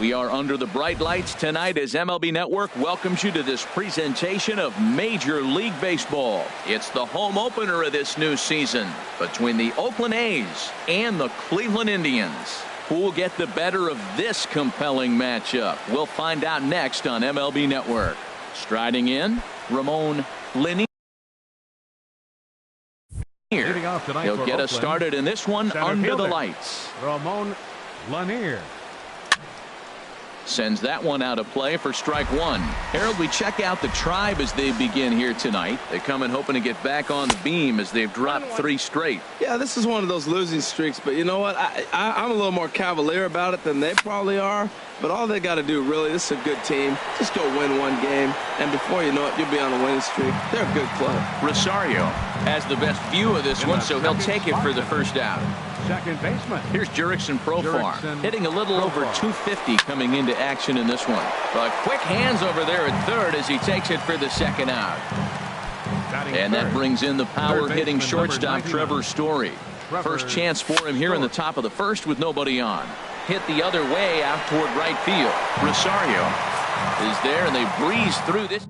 We are under the bright lights tonight as MLB Network welcomes you to this presentation of Major League Baseball. It's the home opener of this new season between the Oakland A's and the Cleveland Indians. Who will get the better of this compelling matchup? We'll find out next on MLB Network. Striding in, Ramon Lanier. He'll get us started in this one under the lights. Ramon Lanier sends that one out of play for strike one. Harold, we check out the Tribe as they begin here tonight. They come in hoping to get back on the beam as they've dropped 3 straight. Yeah, this is one of those losing streaks, but you know what? I'm a little more cavalier about it than they probably are. But all they got to do, really, this is a good team. Just go win one game, and before you know it, you'll be on a winning streak. They're a good club. Rosario has the best view of this one, so he'll take it for the first out. Second baseman. Here's Jurickson Profar, hitting a little over 250 coming into action in this one. But quick hands over there at third as he takes it for the second out. And that brings in the power-hitting shortstop Trevor Story. First chance for him here in the top of the first with nobody on. Hit the other way out toward right field. Rosario is there, and they breeze through this.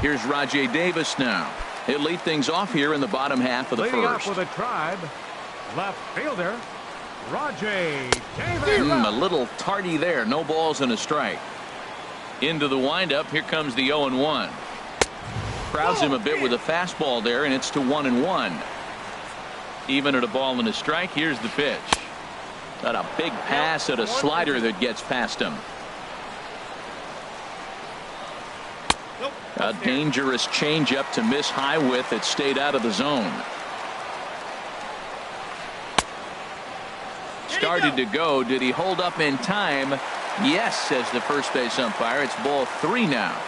Here's Rajay Davis now. He'll lead things off here in the bottom half of the Leading first. Off with the Tribe, left fielder Rajay Davis. A little tardy there. No balls and a strike. Into the windup. Here comes the 0-1. Crowds him a bit with a fastball there, and it's to 1-1. Even at a ball and a strike. Here's the pitch. Got a big pass at a slider that gets past him. A dangerous changeup to miss high with. It stayed out of the zone. Started to go. Did he hold up in time? Yes, says the first base umpire. It's ball 3 now.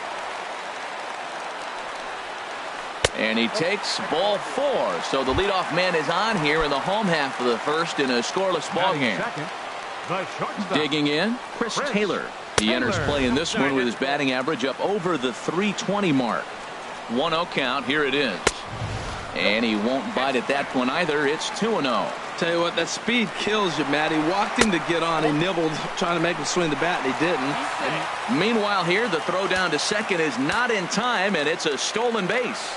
And he takes ball 4. So the leadoff man is on here in the home half of the first in a scoreless ball game. Digging in, Chris Taylor. He enters play in this one with his batting average up over the 320 mark. 1-0 count. Here it is. And he won't bite at that one either. It's 2-0. Tell you what, that speed kills you, Matt. He walked him to get on. He nibbled, trying to make him swing the bat, and he didn't. And meanwhile here, the throw down to second is not in time, and it's a stolen base.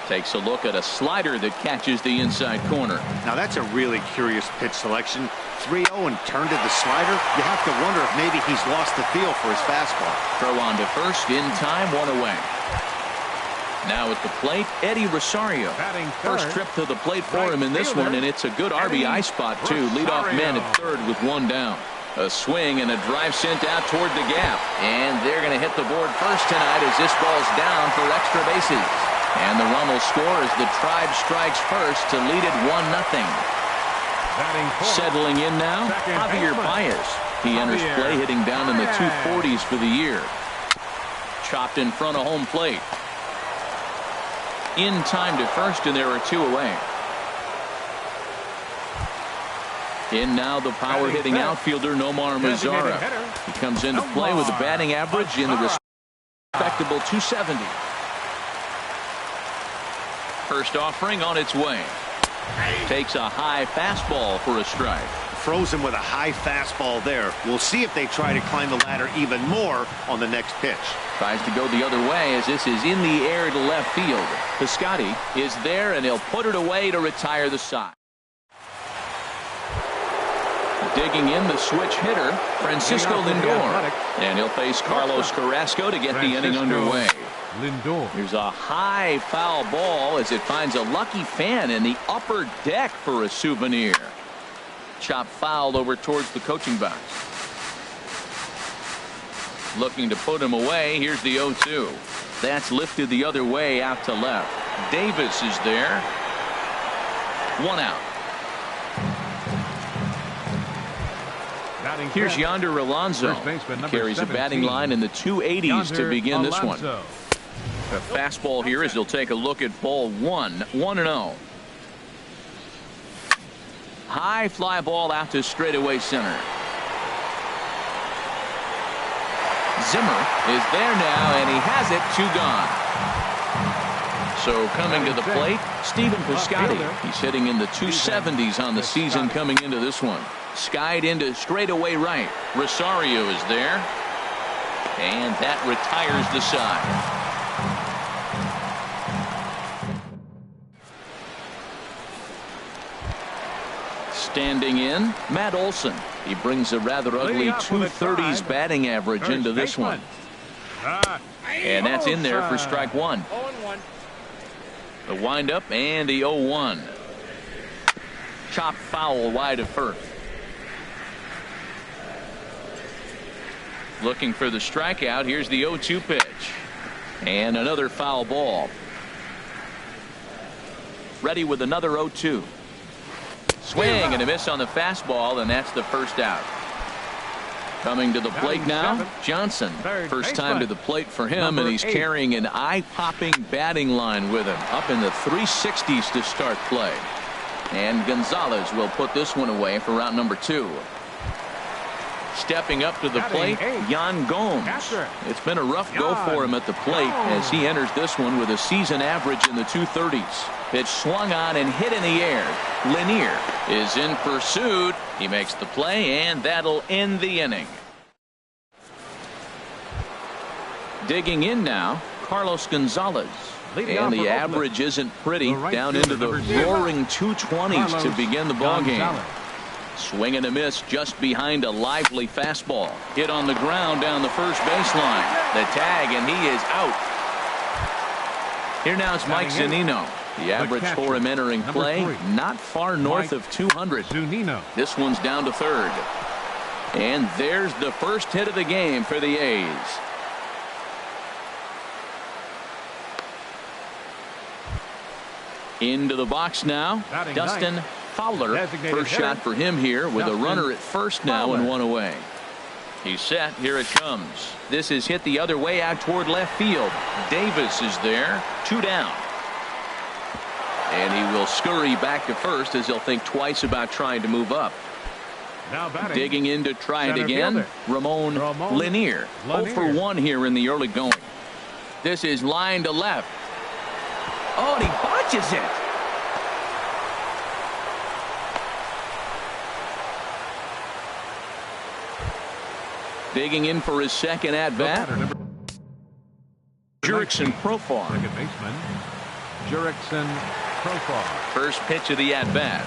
Takes a look at a slider that catches the inside corner. Now that's a really curious pitch selection. 3-0 and turned to the slider. You have to wonder if maybe he's lost the feel for his fastball. Throw on to first in time, 1 away. Now at the plate, Eddie Rosario. First trip to the plate for him in this one, and it's a good RBI spot too. Leadoff man at third with 1 down. A swing and a drive sent out toward the gap. And they're going to hit the board first tonight as this ball's down for extra bases. And the run will score as the Tribe strikes first to lead it 1-0. Settling in now, Javier Baez. He enters play hitting down in the 240s for the year. Chopped in front of home plate. In time to first, and there are 2 away. In now the power-hitting outfielder Nomar Mazara. He comes into play with a batting average in the respectable 270. First offering on its way. Takes a high fastball for a strike. Froze him with a high fastball there. We'll see if they try to climb the ladder even more on the next pitch. Tries to go the other way as this is in the air to left field. Piscotty is there, and he'll put it away to retire the side. Digging in the switch hitter, Francisco Lindor. And he'll face Carlos Carrasco to get the inning underway. Here's a high foul ball as it finds a lucky fan in the upper deck for a souvenir. Chop fouled over towards the coaching box. Looking to put him away. Here's the 0-2. That's lifted the other way out to left. Davis is there. 1 out. Here's Yonder Alonso. He carries a batting line in the 280s to begin this one. A fastball here as he'll take a look at ball 1. 1-0. High fly ball out to straightaway center. Zimmer is there now, and he has it. 2 gone. So coming to the plate, Stephen Piscotty. He's hitting in the 270s on the season coming into this one. Skied into straightaway right. Rosario is there. And that retires the side. Standing in, Matt Olson. He brings a rather ugly 230s batting average into this one. And that's in there for strike one. The windup and the 0-1. Chop foul wide of first. Looking for the strikeout. Here's the 0-2 pitch. And another foul ball. Ready with another 0-2. Swing and a miss on the fastball, and that's the first out. Coming to the plate now, Johnson. First time to the plate for him, and he's carrying an eye-popping batting line with him. Up in the 360s to start play. And Gonzalez will put this one away for route number 2. Stepping up to the plate, Yan Gomes. It's been a rough go for him at the plate as he enters this one with a season average in the 230s. Pitch swung on and hit in the air. Lanier is in pursuit. He makes the play, and that'll end the inning. Digging in now, Carlos Gonzalez. And the average isn't pretty, down into the roaring 220s to begin the ballgame. Swing and a miss just behind a lively fastball. Hit on the ground down the first baseline. The tag, and he is out. Here now is Mike Zunino. The average for him entering play, not far north of 200. This one's down to third. And there's the first hit of the game for the A's. Into the box now, Dustin Fowler. First shot for him here with a runner at first now and one away. He's set. Here it comes. This is hit the other way out toward left field. Davis is there. 2 down. And he will scurry back to first as he'll think twice about trying to move up. Digging in to try it again. Ramon Lanier. 0 for 1 here in the early going. This is line to left. Oh, and he botches it. Digging in for his second at bat. Jurickson Profar. Second baseman, Jurickson Profar. First pitch of the at bat.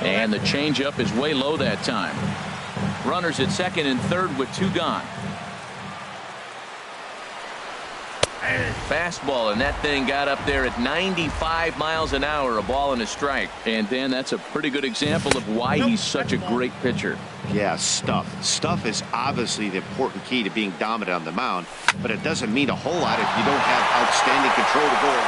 And the changeup is way low that time. Runners at second and third with 2 gone. Fastball, and that thing got up there at 95 miles an hour, a ball and a strike. And Dan, that's a pretty good example of why he's such a great pitcher. Yeah, stuff. Stuff is obviously the important key to being dominant on the mound, but it doesn't mean a whole lot if you don't have outstanding control to goal.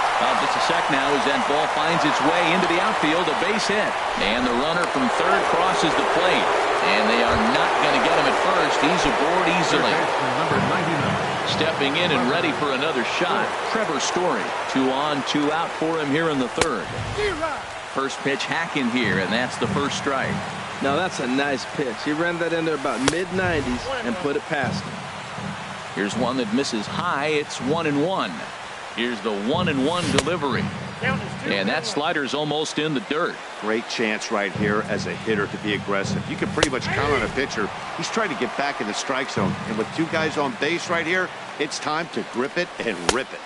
Just a sec now as that ball finds its way into the outfield, a base hit. And the runner from third crosses the plate. And they are not going to get him at first. He's aboard easily. Number 99. Stepping in and ready for another shot, Trevor Story. 2 on, 2 out for him here in the third. First pitch hacking here, and that's the first strike. Now that's a nice pitch. He ran that in there about mid-90s and put it past him. Here's one that misses high. It's 1-1. Here's the 1-1 delivery. And that slider's almost in the dirt. Great chance right here as a hitter to be aggressive. You can pretty much count on a pitcher. He's trying to get back in the strike zone. And with 2 guys on base right here, it's time to grip it and rip it.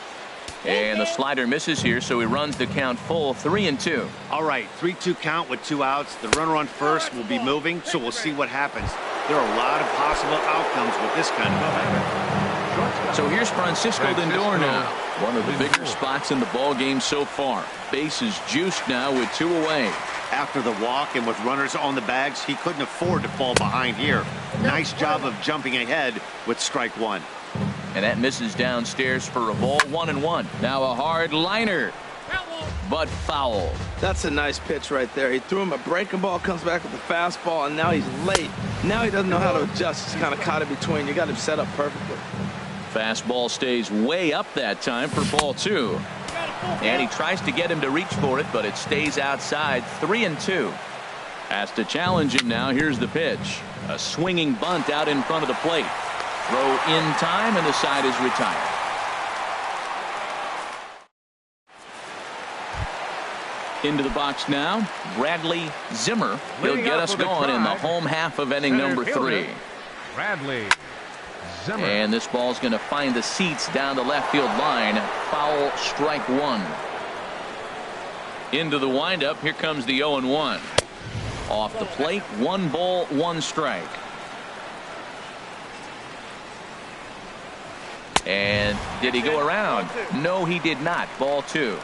And the slider misses here, so he runs the count full, 3-2. All right, 3-2 count with 2 outs. The runner on first will be moving, so we'll see what happens. There are a lot of possible outcomes with this kind of play. So here's Francisco Lindor now. One of the bigger spots in the ball game so far. Base is juiced now with 2 away. After the walk and with runners on the bags, he couldn't afford to fall behind here. Nice job of jumping ahead with strike 1. And that misses downstairs for a ball, 1-1. Now a hard liner, but foul. That's a nice pitch right there. He threw him a breaking ball, comes back with a fastball, and now he's late. Now he doesn't know how to adjust. He's kind of caught in between. You got him set up perfectly. Fastball stays way up that time for ball 2. And he tries to get him to reach for it, but it stays outside, 3-2. Has to challenge him now. Here's the pitch. A swinging bunt out in front of the plate. Throw in time, and the side is retired. Into the box now, Bradley Zimmer. He'll get us going in the home half of inning number 3. Bradley Zimmer. And this ball's going to find the seats down the left field line. Foul, strike 1. Into the windup. Here comes the 0-1. Off the plate, 1 ball, 1 strike. And did he go around? No, he did not. Ball 2.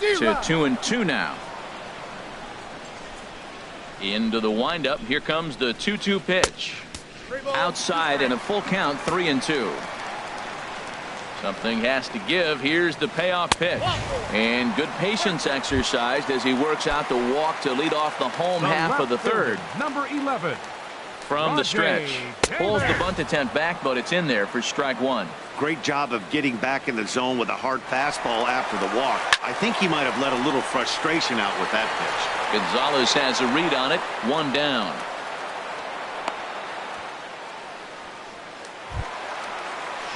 To 2-2 now. Into the windup. Here comes the 2-2 pitch. Outside and a full count, 3-2. Something has to give. Here's the payoff pitch. And good patience exercised as he works out the walk to lead off the home half of the 3rd. Number 11. From the stretch. Pulls the bunt attempt back, but it's in there for strike 1. Great job of getting back in the zone with a hard fastball after the walk. I think he might have let a little frustration out with that pitch. Gonzalez has a read on it. 1 down.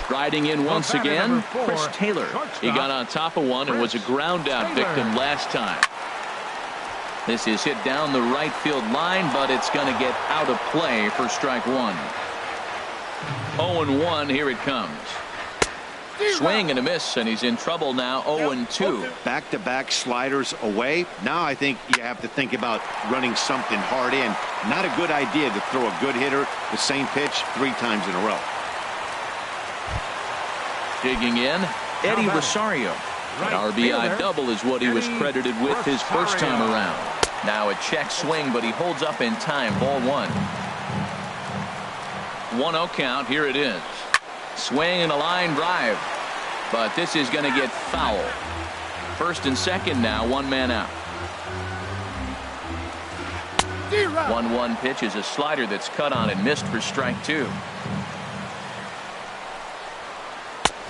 Striding in once again, Chris Taylor. He got on top of one and was a ground out victim last time. This is hit down the right field line, but it's going to get out of play for strike 1. 0-1, here it comes. Swing and a miss, and he's in trouble now. 0-2. Back-to-back sliders away. Now I think you have to think about running something hard in. Not a good idea to throw a good hitter the same pitch 3 times in a row. Digging in, Eddie Rosario. An RBI double is what he was credited with his first time around. Now a check swing, but he holds up in time. Ball 1. 1-0 count. Here it is. Swing and a line drive. But this is going to get foul. First and second now. 1 man out. 1-1 pitch is a slider that's cut on and missed for strike 2.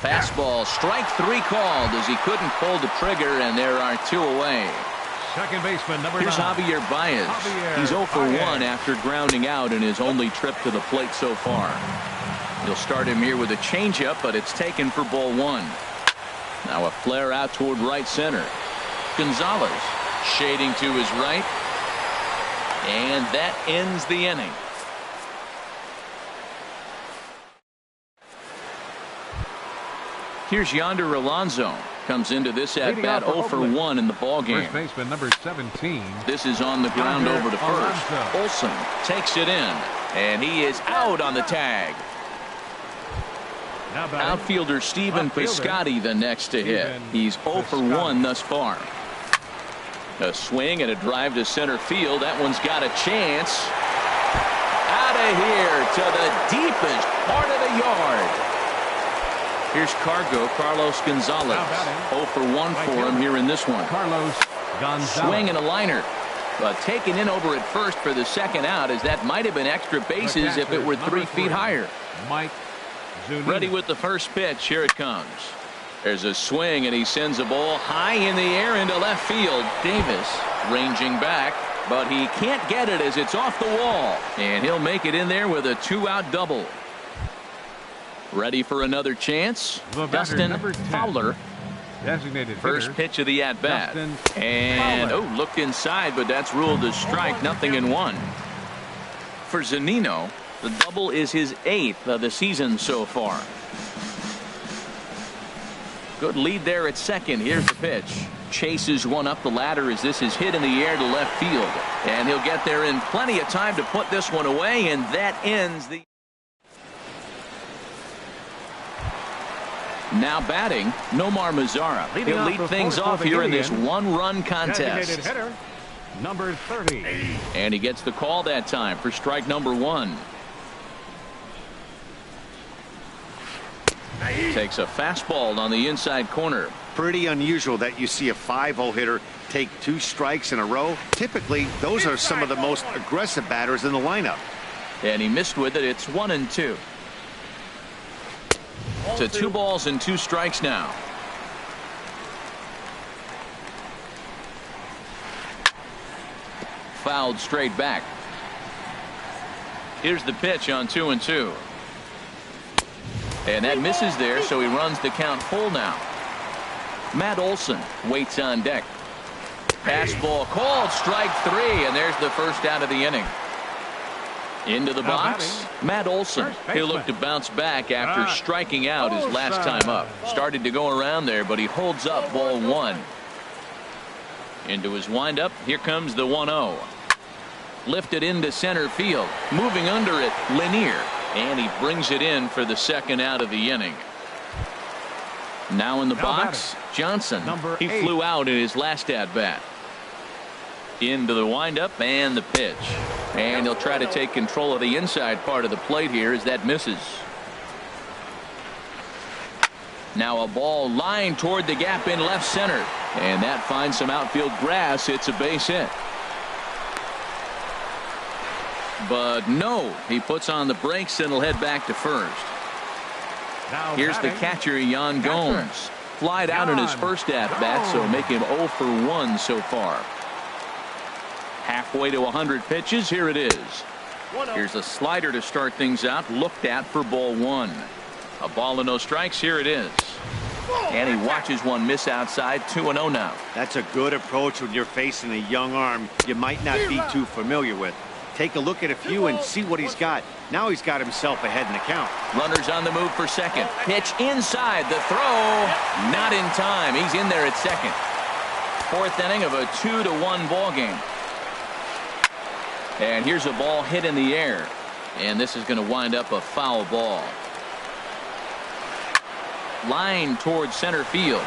Fastball, strike 3 called as he couldn't pull the trigger, and there are 2 away. Second baseman, number 9. Here's Javier Baez. He's 0 for 1 after grounding out in his only trip to the plate so far. He'll start him here with a changeup, but it's taken for ball 1. Now a flare out toward right center. Gonzalez shading to his right. And that ends the inning. Here's Yonder Alonso. Comes into this at bat 0 for 1 in the ball game. First baseman number 17. This is on the ground over to first. Olsen takes it in, and he is out on the tag. Outfielder Stephen Piscotty the next to hit. He's 0 for 1 thus far. A swing and a drive to center field. That one's got a chance. Out of here to the deepest part of the yard. Here's Carlos Gonzalez. 0 for 1 for him here in this one. Carlos Gonzalez. Swing and a liner. But taken in over at first for the second out, as that might have been extra bases if it were 3 feet higher. Mike Zunino. Ready with the first pitch. Here it comes. There's a swing, and he sends a ball high in the air into left field. Davis ranging back, but he can't get it as it's off the wall. And he'll make it in there with a 2-out double. Ready for another chance. Dustin Fowler. Designated first hitter, pitch of the at-bat. And Fowler. looked inside, but that's ruled a strike. 0-1. For Zunino, the double is his 8th of the season so far. Good lead there at second. Here's the pitch. Chases one up the ladder as this is hit in the air to left field. And he'll get there in plenty of time to put this one away, and that ends the... Now batting, Nomar Mazara. He'll lead things off here in this 1-run contest. Hitter, number 30. And he gets the call that time for strike number 1. Takes a fastball on the inside corner. Pretty unusual that you see a 5-0 hitter take 2 strikes in a row. Typically, those are some of the most aggressive batters in the lineup. And he missed with it. It's 1-2. To 2 balls and 2 strikes now. Fouled straight back. Here's the pitch on 2-2. And that misses there, so he runs the count full now. Matt Olson waits on deck. Fastball called, strike 3, and there's the first out of the inning. Into the box, Matt Olson. He'll look to bounce back after striking out his last time up. Started to go around there, but he holds up ball 1. Into his windup, here comes the 1-0. Lifted into center field, moving under it, Lanier, and he brings it in for the second out of the inning. Now in the box, Johnson. He flew out in his last at bat. Into the windup and the pitch. And he'll try to take control of the inside part of the plate here as that misses. Now a ball lined toward the gap in left center. And that finds some outfield grass. It's a base hit. But no, he puts on the brakes and will head back to first. Here's the catcher, Yan Gomes. Flied out in his first at-bat, so make him 0 for 1 so far. Halfway to 100 pitches, here it is. Here's a slider to start things out, looked at for ball 1. A ball and no strikes, here it is. And he watches one miss outside, 2-0 now. That's a good approach when you're facing a young arm you might not be too familiar with. Take a look at a few and see what he's got. Now he's got himself ahead in the count. Runners on the move for second. Pitch inside. The throw. Not in time. He's in there at second. Fourth inning of a 2-1 ball game. And here's a ball hit in the air. And this is going to wind up a foul ball. Line towards center field.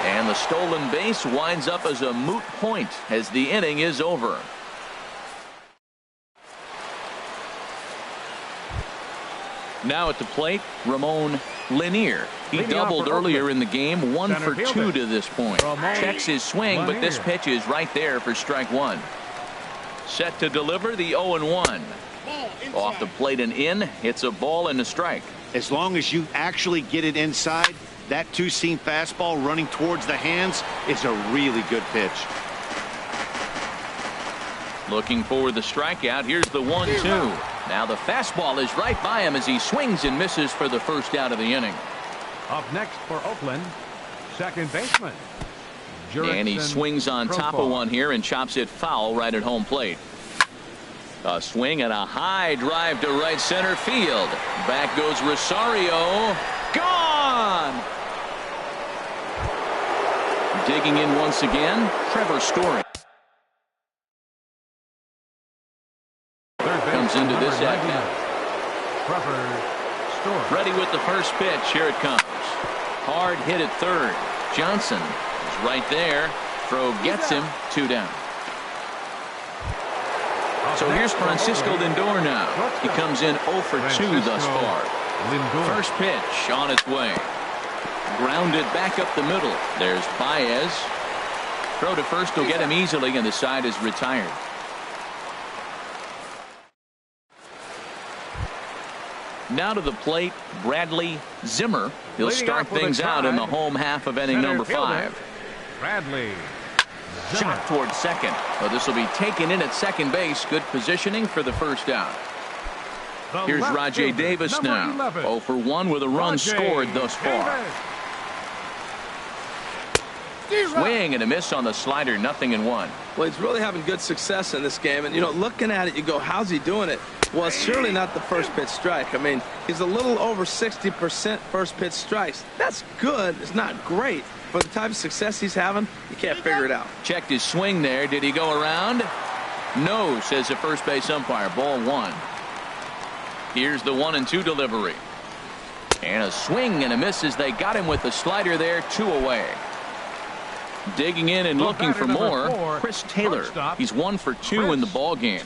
And the stolen base winds up as a moot point as the inning is over. Now at the plate, Ramon Lanier. He doubled earlier in the game, 1 for 2 to this point. Checks his swing, but this pitch is right there for strike 1. Set to deliver the 0-1. Off the plate and in, it's a ball and a strike. As long as you actually get it inside, that two-seam fastball running towards the hands is a really good pitch. Looking for the strikeout. Here's the 1-2. Now the fastball is right by him as he swings and misses for the first out of the inning. Up next for Oakland, second baseman. And he swings on top of one here and chops it foul right at home plate. A swing and a high drive to right center field. Back goes Rosario. Gone! Digging in once again, Trevor Story. Comes into this at-bat. Ready with the first pitch. Here it comes. Hard hit at third. Johnson is right there. Throw gets him. 2 down. So here's Francisco Lindor now. He comes in 0 for 2 thus far. First pitch on its way. Grounded back up the middle. There's Baez. Throw to first will get him easily, and the side is retired. Now to the plate, Bradley Zimmer. He'll start things out in the home half of inning number 5. Bradley. Shot towards second. Well, this will be taken in at second base. Good positioning for the first out. Here's Rajay Davis now. 0 for 1 with a run scored thus far. Swing and a miss on the slider. 0-1. Well, he's really having good success in this game. And, you know, looking at it, you go, how's he doing it? Well, it's surely not the first pitch strike. I mean, he's a little over 60% first pitch strikes. That's good. It's not great. For the type of success he's having, you can't figure it out. Checked his swing there. Did he go around? No, says the first base umpire. Ball 1. Here's the 1-2 delivery. And a swing and a miss as they got him with the slider there. 2 away. Digging in and looking for more, Chris Taylor. He's 1 for 2 in the ball game.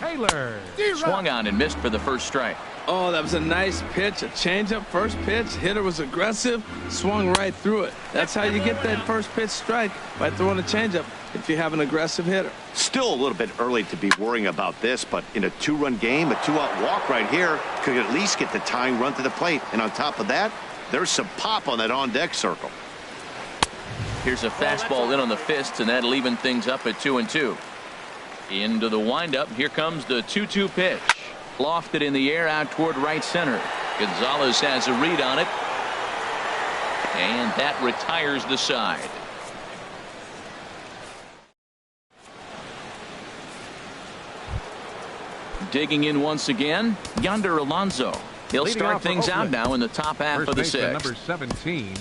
Swung on and missed for the first strike. Oh, that was a nice pitch, a changeup, first pitch. Hitter was aggressive, swung right through it. That's how you get that first pitch strike, by throwing a changeup if you have an aggressive hitter. Still a little bit early to be worrying about this, but in a 2-run game, a 2-out walk right here could at least get the tying run to the plate. And on top of that, there's some pop on that on-deck circle. Here's a fastball in on the fists, and that'll even things up at 2-2. Into the windup. Here comes the 2-2 pitch. Lofted in the air out toward right center. Gonzalez has a read on it. And that retires the side. Digging in once again, Yonder Alonso. He'll start things out now in the top half of the sixth. Number 17,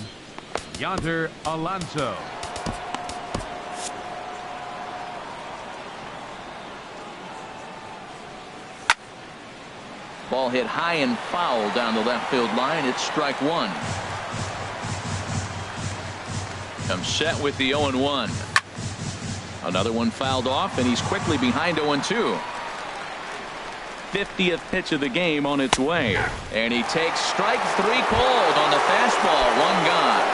Yonder Alonso. Ball hit high and foul down the left field line. It's strike one. Comes set with the 0-1. Another one fouled off, and he's quickly behind 0-2. 50th pitch of the game on its way. And he takes strike three cold on the fastball. One gone.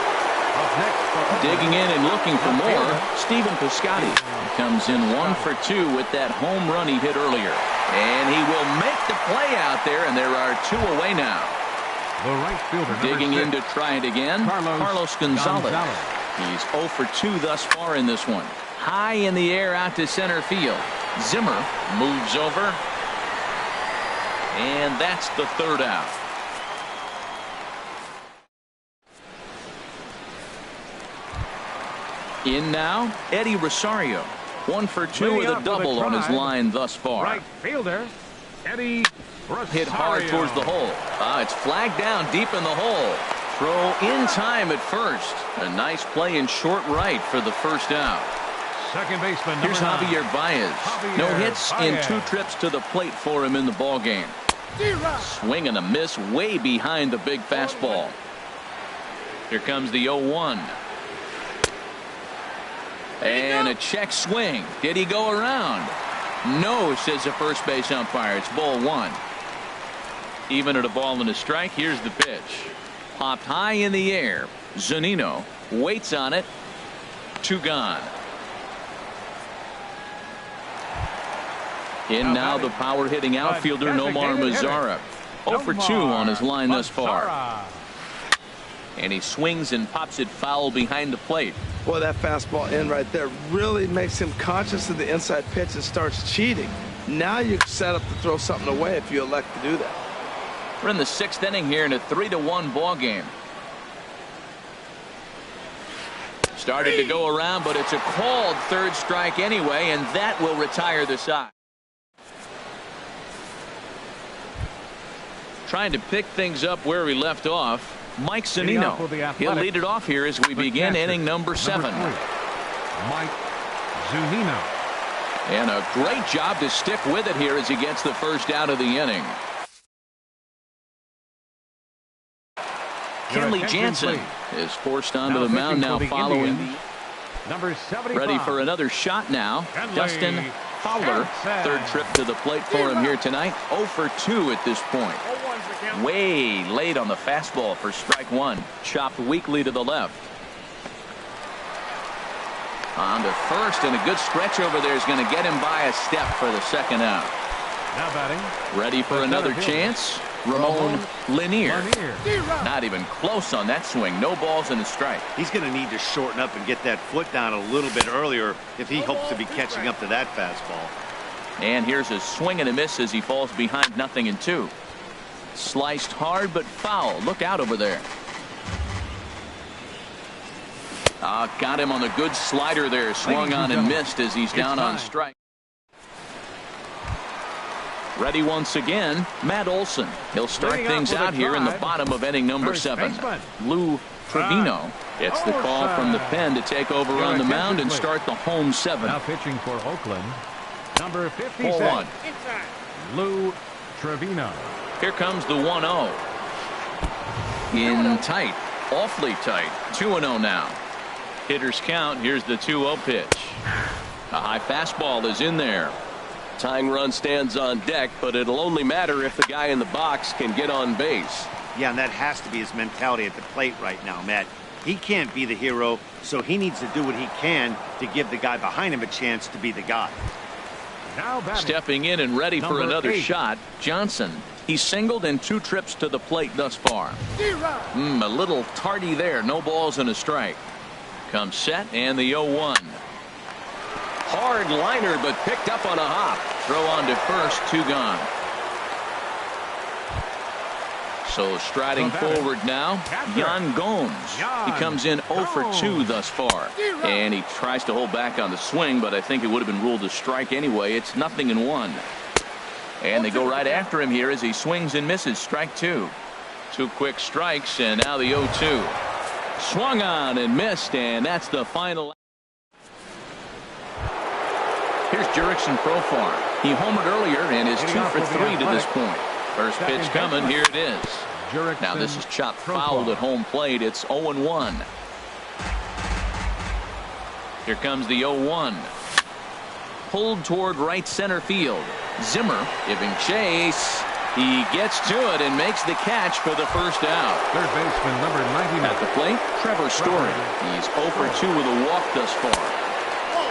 Digging in and looking for more, Stephen Piscotty comes in 1 for 2 with that home run he hit earlier. And he will make the play out there, and there are 2 away now. The right fielder, digging in to try it again, Carlos Gonzalez. He's 0 for 2 thus far in this one. High in the air out to center field. Zimmer moves over. And that's the third out. In now, Eddie Rosario. 1 for 2 with a double on his line thus far. Right fielder, Eddie Rosario. Hit hard towards the hole. It's flagged down deep in the hole. Throw in time at first. A nice play in short right for the first out. Second baseman. Here's Javier Baez. No hits in 2 trips to the plate for him in the ball game. Swing and a miss way behind the big fastball. Here comes the 0-1. And a check swing. Did he go around? No, says the first base umpire. It's ball 1. Even at a ball and a strike, here's the pitch. Popped high in the air. Zunino waits on it. 2 gone. In now the power hitting outfielder Nomar Mazara. 0 for 2 on his line thus far. And he swings and pops it foul behind the plate. Boy, that fastball in right there really makes him conscious of the inside pitch and starts cheating. Now you're set up to throw something away if you elect to do that. We're in the 6th inning here in a 3-1 ball game. Started to go around, but it's a called third strike anyway, and that will retire the side. Trying to pick things up where we left off, Mike Zunino. He'll lead it off here as we begin inning number 7. Mike Zunino. And a great job to stick with it here as he gets the first out of the inning. Kenley Jansen is forced onto the mound now following number 75. Ready for another shot now. Dustin Fowler, third trip to the plate for him here tonight. 0 for 2 at this point. Way late on the fastball for strike 1. Chopped weakly to the left. On to first, and a good stretch over there is going to get him by a step for the second out. Now batting. Ready for another chance. Ramon Lanier. Not even close on that swing. No balls and a strike. He's going to need to shorten up and get that foot down a little bit earlier if he hopes to be catching up to that fastball. And here's a swing and a miss as he falls behind 0-2. Sliced hard but foul. Look out over there. Got him on a good slider there. Swung on and missed as he's down on strike. Ready once again, Matt Olson. He'll start things out here in the bottom of inning number 7. Lou Trevino gets the call from the pen to take over on the mound and start the home 7. Now pitching for Oakland, number 56. 4-1. Lou Trevino. Here comes the 1-0. In tight, awfully tight. 2-0 now. Hitters count. Here's the 2-0 pitch. A high fastball is in there. Tying run stands on deck, but it'll only matter if the guy in the box can get on base. Yeah, and that has to be his mentality at the plate right now, Matt. He can't be the hero, so he needs to do what he can to give the guy behind him a chance to be the guy. Now stepping in and ready for another shot, Johnson. He's singled in 2 trips to the plate thus far. A little tardy there. No balls and a strike. Comes set and the 0-1. Hard liner, but picked up on a hop. Throw on to first, 2 gone. So striding forward now, Yan Gomes. He comes in 0 for 2 thus far. And he tries to hold back on the swing, but I think it would have been ruled a strike anyway. It's 0-1. And they go right after him here as he swings and misses. Strike 2. 2 quick strikes, and now the 0-2. Swung on and missed, and that's the final. Here's Jurickson Profar. He homered earlier and is 2 for 3 to this point. First pitch coming. Here it is. Now this is chopped fouled at home plate. It's 0-1. Here comes the 0-1. Pulled toward right center field. Zimmer giving chase. He gets to it and makes the catch for the first out. Third baseman number 99. At the plate, Trevor Story. He's 0 for 2 with a walk thus far.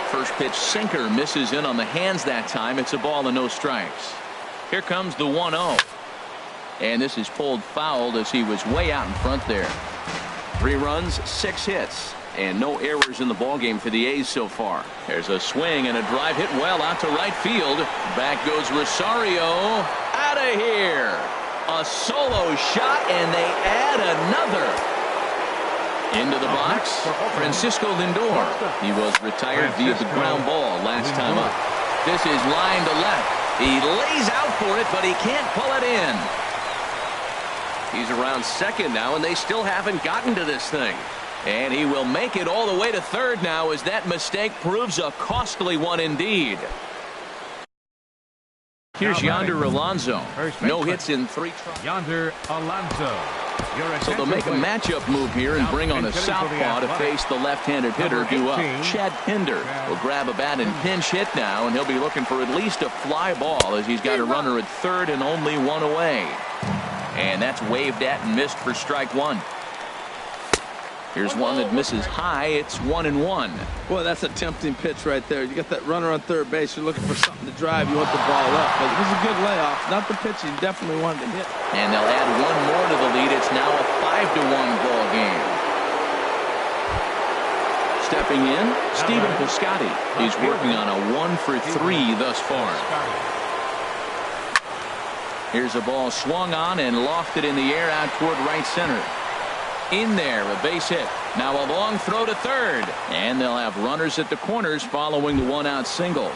First pitch sinker misses in on the hands that time. It's a ball and no strikes. Here comes the 1-0. And this is pulled fouled as he was way out in front there. 3 runs, 6 hits, and no errors in the ballgame for the A's so far. There's a swing and a drive hit well out to right field. Back goes Rosario. Out of here. A solo shot, and they add another. Into the box, Francisco Lindor. He was retired via the ground ball last time up. This is line to left. He lays out for it, but he can't pull it in. He's around second now, and they still haven't gotten to this thing. And he will make it all the way to third now as that mistake proves a costly one indeed. Here's Yonder Alonso. No hits in 3 tries. Yonder Alonso. So they'll make a matchup move here and bring on a southpaw to face the left-handed hitter due up. Chad Pinder will grab a bat and pinch hit now, and he'll be looking for at least a fly ball as he's got a runner at third and only 1 away. And that's waved at and missed for strike 1. Here's one that misses high. It's 1-1. Boy, that's a tempting pitch right there. You got that runner on third base. You're looking for something to drive. You want the ball up. But it was a good layoff. Not the pitch he definitely wanted to hit. And they'll add 1 more to the lead. It's now a 5-1 ball game. Stepping in, Stephen Piscotty. He's working on a 1 for 3 thus far. Here's a ball swung on and lofted in the air out toward right center. In there, a base hit. Now a long throw to third. And they'll have runners at the corners following the 1-out single.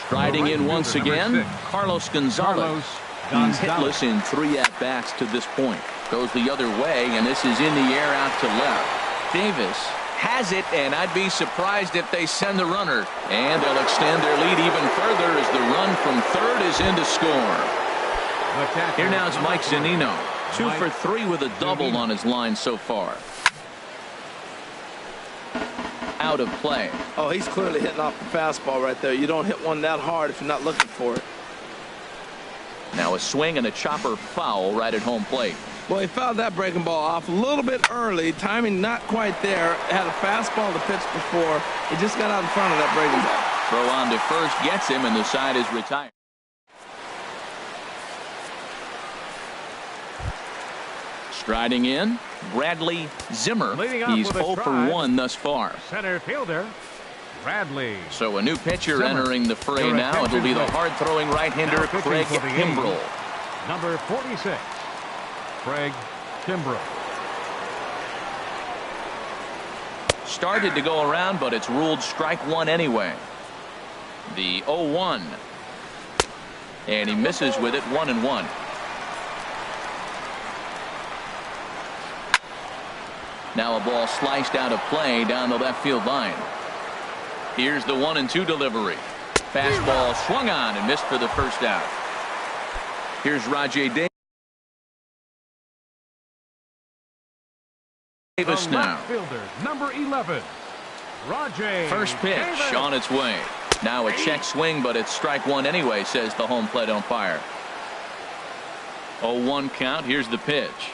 Striding in once again, Carlos Gonzalez. He's hitless in 3 at-bats to this point. Goes the other way, and this is in the air out to left. Davis has it, and I'd be surprised if they send the runner. And they'll extend their lead even further as the run from third is in to score. Here now is Mike Zunino. 2 for 3 with a double on his line so far. Out of play. Oh, he's clearly hitting off the fastball right there. You don't hit one that hard if you're not looking for it. Now a swing and a chopper foul right at home plate. Well, he fouled that breaking ball off a little bit early. Timing not quite there. Had a fastball to pitch before. He just got out in front of that breaking ball. Throw on to first gets him, and the side is retired. Striding in, Bradley Zimmer. He's 0 for 1 thus far. Center fielder, Bradley. So a new pitcher Zimmer. Entering the fray now. It'll be the hard-throwing right-hander Craig Kimbrell. Number 46, Craig Kimbrell. Started to go around, but it's ruled strike 1 anyway. The 0-1. And he misses with it, 1-1. Now a ball sliced out of play down the left field line. Here's the 1-2 delivery. Fastball swung on and missed for the first out. Here's Rajay Davis now. Fielder, number 11, Rajay. First pitch Davis. On its way. Now a check swing, but it's strike 1 anyway, says the home plate umpire. 0-1 count. Here's the pitch.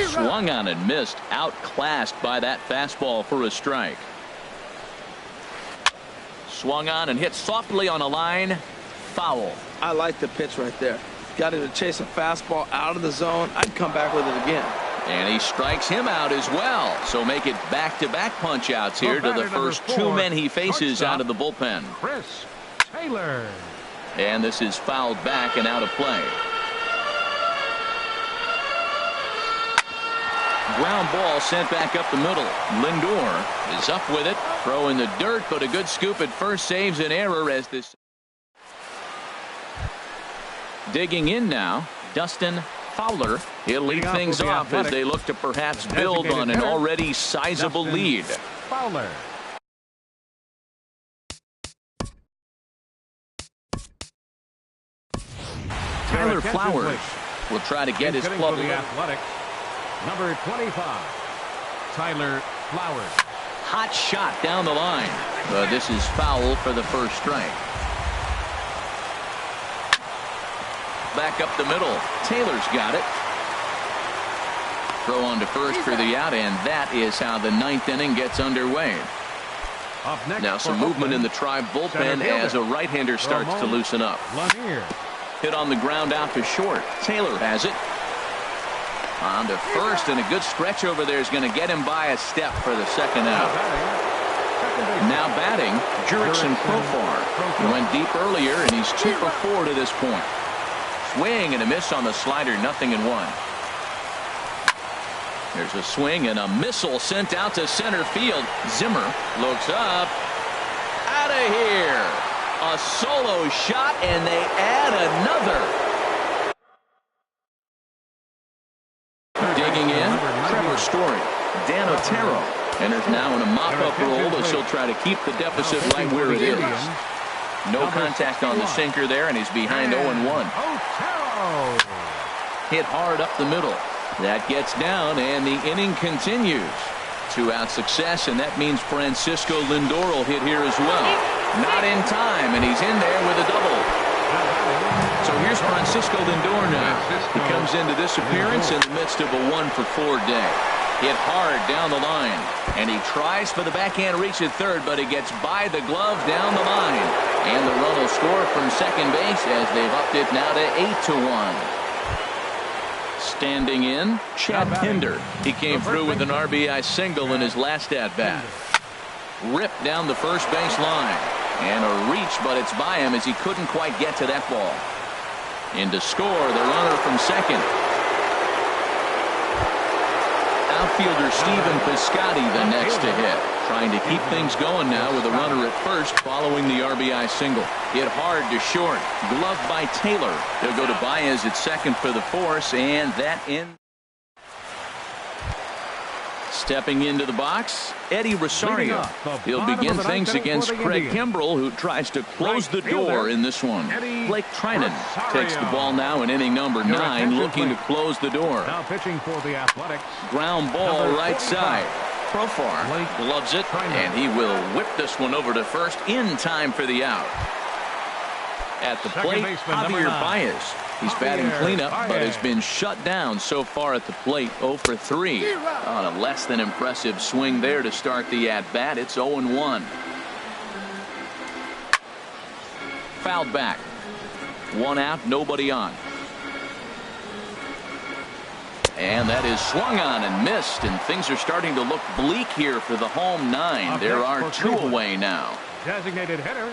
Swung on and missed. Outclassed by that fastball for a strike. Swung on and hit softly on a line. Foul. I like the pitch right there. Got him to chase a fastball out of the zone. I'd come back with it again. And he strikes him out as well. So make it back-to-back punch-outs here to the first 2 men he faces out of the bullpen. Chris Taylor. And this is fouled back and out of play. Ground ball sent back up the middle. Lindor is up with it. Throw in the dirt, but a good scoop at first saves an error as this. Digging in now, Dustin Fowler. He'll lead things off as they look to perhaps build on an already sizable lead. Fowler. Tyler Flowers will try to get his club. The Athletics, number 25, Tyler Flowers. Hot shot down the line. This is foul for the first strike. Back up the middle. Taylor's got it. Throw on to first for the out, and that is how the ninth inning gets underway. Now some movement in the Tribe bullpen as a right-hander starts to loosen up. Hit on the ground out to short. Taylor has it. On to first, and a good stretch over there is going to get him by a step for the second out. Now batting, Jurickson Profar. He went deep earlier, and he's 2 for 4 to this point. Swing and a miss on the slider, 0-1. There's a swing and a missile sent out to center field. Zimmer looks up. Out of here. A solo shot, and they add another. Digging in, Trevor Story. Dan Otero enters now in a mop-up role as he'll try to keep the deficit right where it is. No contact on the sinker there, and he's behind 0-1. Hit hard up the middle. That gets down, and the inning continues. 2-out success, and that means Francisco Lindor will hit here as well. Not in time, and he's in there with a double. So here's Francisco Lindor now. He comes into this appearance in the midst of a 1-for-4 day. Hit hard down the line, and he tries for the backhand reach at third, but he gets by the glove down the line. And the run will score from second base as they've upped it now to 8-1. Standing in, Chad Pinder. He came through with an RBI single in his last at-bat. Ripped down the first base line. And a reach, but it's by him as he couldn't quite get to that ball. In to score, the runner from second. Outfielder Stephen Piscotty the next to hit. Trying to keep things going now with a runner at first following the RBI single. Hit hard to short. Gloved by Taylor. They'll go to Baez at second for the force, and that ends. Stepping into the box, Eddie Rosario. He'll begin things against Craig Kimbrell, who tries to close the door in this one. Blake Trinan takes the ball now in inning number 9, looking to close the door. Now pitching for the Athletics. Ground ball right side. Profar gloves it, and he will whip this one over to first in time for the out. At the plate, Javier Baez. He's batting cleanup, but has been shut down so far at the plate. 0 for 3 on a less than impressive swing there to start the at-bat. It's 0-1. Fouled back. 1 out, nobody on. And that is swung on and missed, and things are starting to look bleak here for the home 9. There are 2 away now. Designated hitter,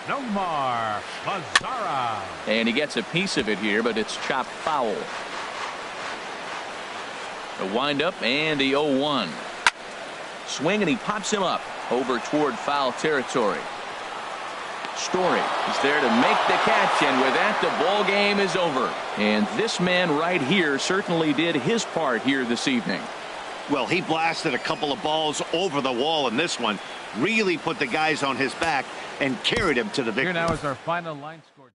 Nomar Mazara. And he gets a piece of it here, but it's chopped foul. A windup and the 0-1. Swing, and he pops him up over toward foul territory. Story is there to make the catch, and with that, the ball game is over. And this man right here certainly did his part here this evening. Well, he blasted a couple of balls over the wall in this one. Really put the guys on his back and carried him to the victory. Here now is our final line score.